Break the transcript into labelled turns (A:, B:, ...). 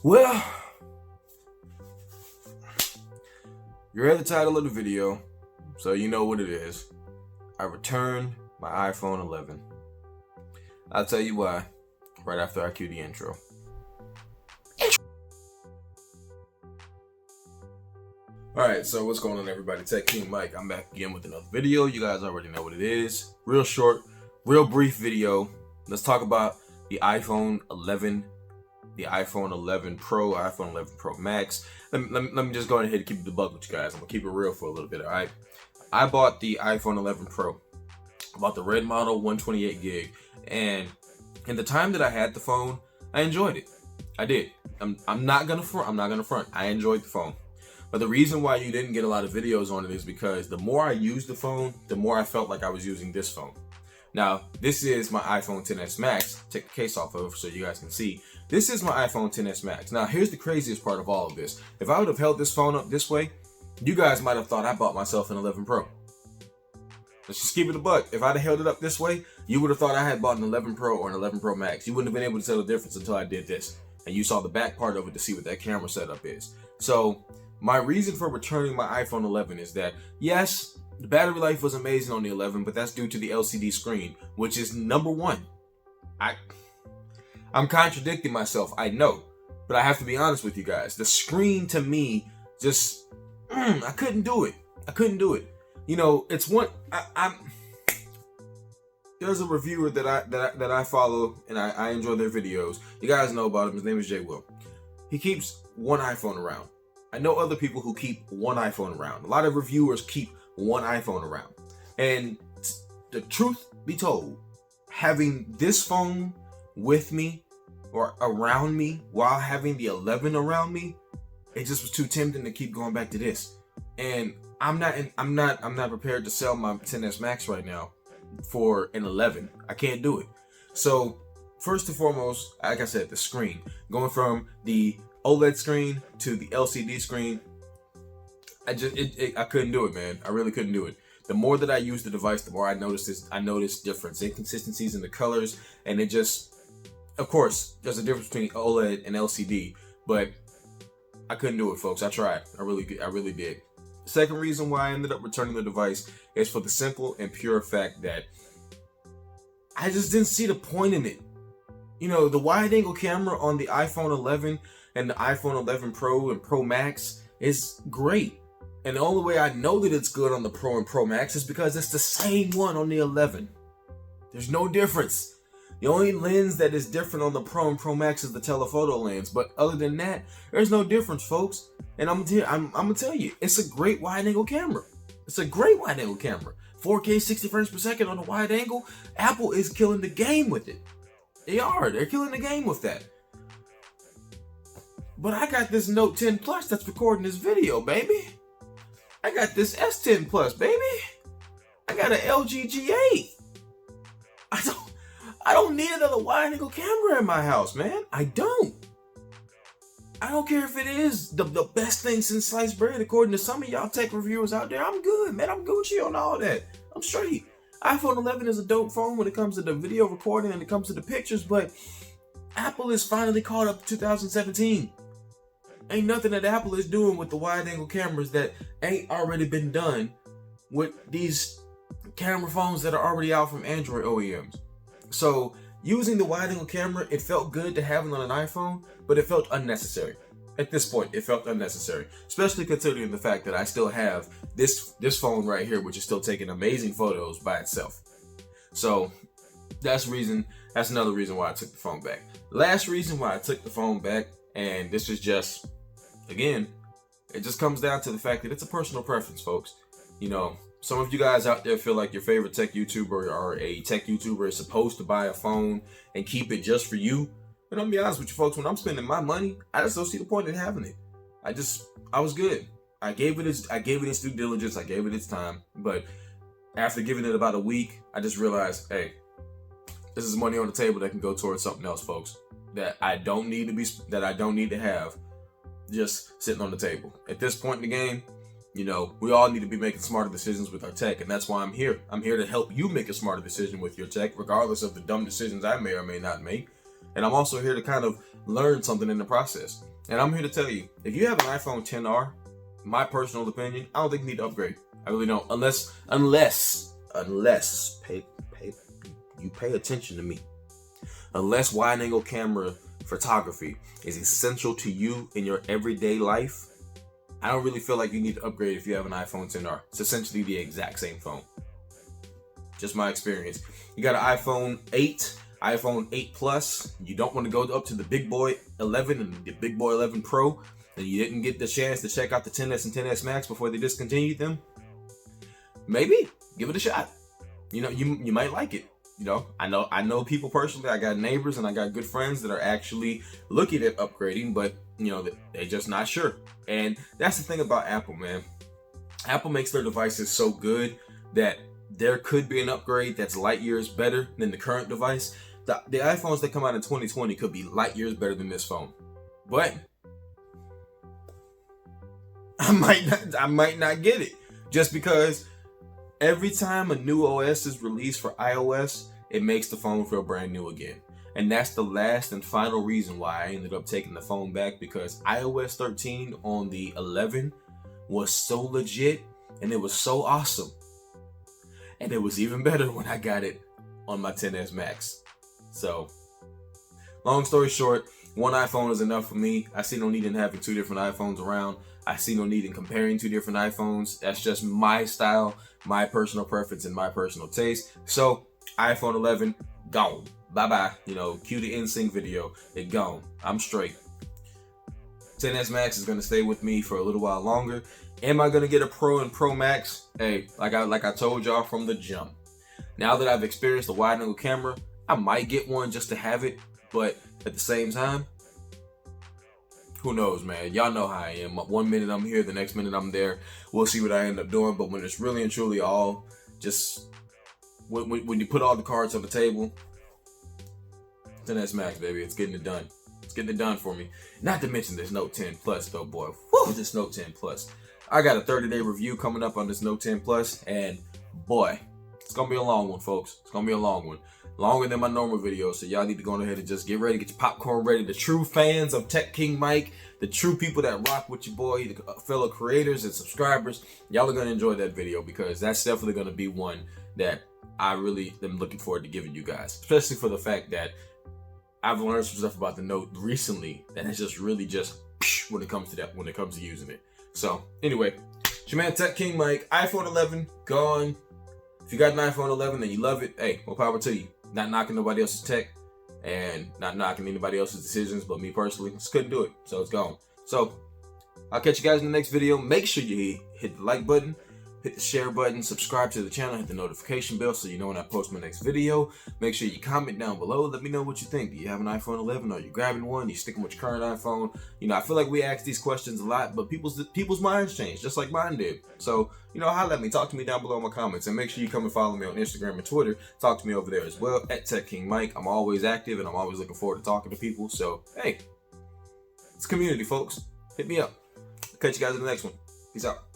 A: Well, you read the title of the video, so you know what it is. I returned my iPhone 11. I'll tell you why right after I cue the intro. Alright, so what's going on, everybody? Tech King Mike. I'm back again with another video. You guys already know what it is. Real short, real brief video. Let's talk about the iPhone 11, the iPhone 11 Pro, iPhone 11 Pro Max. Let me just go ahead and keep the buck with you guys. I'm going to keep it real for a little bit, alright? I bought the iPhone 11 Pro. I bought the red model, 128 gig. And in the time that I had the phone, I enjoyed it. I did. I'm not gonna front. I enjoyed the phone. But the reason why you didn't get a lot of videos on it is because the more I used the phone, the more I felt like I was using this phone. Now, this is my iPhone XS Max. Take the case off of it so you guys can see. This is my iPhone XS Max. Now, here's the craziest part of all of this. If I would have held this phone up this way, you guys might have thought I bought myself an 11 Pro. Let's just keep it a buck. If I'd have held it up this way, you would have thought I had bought an 11 Pro or an 11 Pro Max. You wouldn't have been able to tell the difference until I did this. And you saw the back part of it to see what that camera setup is. So, my reason for returning my iPhone 11 is that, yes, the battery life was amazing on the 11, but that's due to the LCD screen, which is number one. I'm contradicting myself, I know, but I have to be honest with you guys. The screen to me just, I couldn't do it. You know, it's one. There's a reviewer that I follow and I enjoy their videos. You guys know about him. His name is Jay Will. He keeps one iPhone around. I know other people who keep one iPhone around. A lot of reviewers keep one iPhone around. And the truth be told, having this phone with me or around me while having the 11 around me, it just was too tempting to keep going back to this. And I'm not prepared to sell my XS Max right now for an 11. I can't do it. So first and foremost, like I said, the screen, going from the OLED screen to the LCD screen, I couldn't do it, man. I really couldn't do it. The more that I use the device, the more I noticed difference, inconsistencies in the colors, and it just, of course, there's a difference between OLED and LCD, but I couldn't do it, folks. I tried. I really did. Second reason why I ended up returning the device is for the simple and pure fact that I just didn't see the point in it. You know, the wide angle camera on the iPhone 11 and the iPhone 11 Pro and Pro Max is great. And the only way I know that it's good on the Pro and Pro Max is because it's the same one on the 11. There's no difference. The only lens that is different on the Pro and Pro Max is the telephoto lens. But other than that, there's no difference, folks. And I'm gonna tell you, it's a great wide angle camera. It's a great wide angle camera. 4K 60 frames per second on a wide angle. Apple is killing the game with it. They're killing the game with that. But I got this Note 10 Plus that's recording this video, baby. I got this S10 Plus, baby. I got an LG G8. I don't need another wide angle camera in my house, man. I don't care if it is the best thing since sliced bread, according to some of y'all tech reviewers out there. I'm good, man. I'm Gucci on all that. I'm straight. iPhone 11 is a dope phone when it comes to the video recording and it comes to the pictures, but Apple is finally caught up to 2017. Ain't nothing that Apple is doing with the wide angle cameras that ain't already been done with these camera phones that are already out from Android OEMs. So using the wide angle camera, it felt good to have it on an iPhone, but it felt unnecessary. At this point, it felt unnecessary, especially considering the fact that I still have this phone right here, which is still taking amazing photos by itself. So that's another reason why I took the phone back. Last reason why I took the phone back, and this is just, again, it just comes down to the fact that it's a personal preference, folks. You know, some of you guys out there feel like your favorite tech YouTuber or a tech YouTuber is supposed to buy a phone and keep it just for you. But I'm gonna be honest with you, folks, when I'm spending my money, I just don't see the point in having it. I was good. I gave it its due diligence, I gave it its time, but after giving it about a week, I just realized, hey, this is money on the table that can go towards something else, folks, that I don't need to have just sitting on the table. At this point in the game, you know, we all need to be making smarter decisions with our tech, and that's why I'm here. I'm here to help you make a smarter decision with your tech, regardless of the dumb decisions I may or may not make. And I'm also here to kind of learn something in the process. And I'm here to tell you, if you have an iPhone XR, my personal opinion, I don't think you need to upgrade. I really don't. Unless you pay attention to me. Unless wide angle camera photography is essential to you in your everyday life, I don't really feel like you need to upgrade if you have an iPhone XR. It's essentially the exact same phone. Just my experience. You got an iPhone 8, iPhone 8 Plus. You don't want to go up to the big boy 11 and the big boy 11 Pro, and you didn't get the chance to check out the 10s and 10s Max before they discontinued them. Maybe give it a shot. You know, you might like it. You know, I know people personally. I got neighbors and I got good friends that are actually looking at upgrading, but you know, they're just not sure. And that's the thing about Apple, man. Apple makes their devices so good that there could be an upgrade that's light years better than the current device. The iPhones that come out in 2020 could be light years better than this phone, but I might not get it, just because every time a new OS is released for iOS, it makes the phone feel brand new again. And that's the last and final reason why I ended up taking the phone back, because iOS 13 on the 11 was so legit and it was so awesome. And it was even better when I got it on my 10s Max. So, long story short, one iPhone is enough for me. I see no need in having two different iPhones around. I see no need in comparing two different iPhones. That's just my style, my personal preference, and my personal taste. So, iPhone 11, gone. Bye-bye. You know, cue the NSYNC video. It gone. I'm straight. 10s Max is going to stay with me for a little while longer. Am I going to get a Pro and Pro Max? Hey, like I told y'all from the jump. Now that I've experienced the wide angle camera, I might get one just to have it. But at the same time, who knows, man? Y'all know how I am. 1 minute I'm here, the next minute I'm there. We'll see what I end up doing. But when it's really and truly all just, when you put all the cards on the table, 10s Max, baby, it's getting it done. It's getting it done for me. Not to mention this Note 10 Plus, though, boy. Whew, this Note 10 Plus. I got a 30-day review coming up on this Note 10 Plus, and boy, it's gonna be a long one, folks. It's gonna be a long one. Longer than my normal videos, so y'all need to go ahead and just get ready, get your popcorn ready. The true fans of Tech King Mike, the true people that rock with your boy, the fellow creators and subscribers, y'all are gonna enjoy that video, because that's definitely gonna be one that I really am looking forward to giving you guys, especially for the fact that I've learned some stuff about the Note recently that is just really just when it comes to using it. So anyway, it's your man Tech King Mike. iPhone 11 gone. If you got an iPhone 11 and you love it, hey, more power to you. Not knocking nobody else's tech and not knocking anybody else's decisions, but me personally, just couldn't do it, so it's gone. So I'll catch you guys in the next video. Make sure you hit the like button, hit the share button, subscribe to the channel, hit the notification bell so you know when I post my next video. Make sure you comment down below. Let me know what you think. Do you have an iPhone 11? Are you grabbing one? Are you sticking with your current iPhone? You know, I feel like we ask these questions a lot, but people's minds change, just like mine did. So, you know, holla at me. Talk to me down below in my comments. And make sure you come and follow me on Instagram and Twitter. Talk to me over there as well, at Tech King Mike. I'm always active, and I'm always looking forward to talking to people. So, hey, it's community, folks. Hit me up. Catch you guys in the next one. Peace out.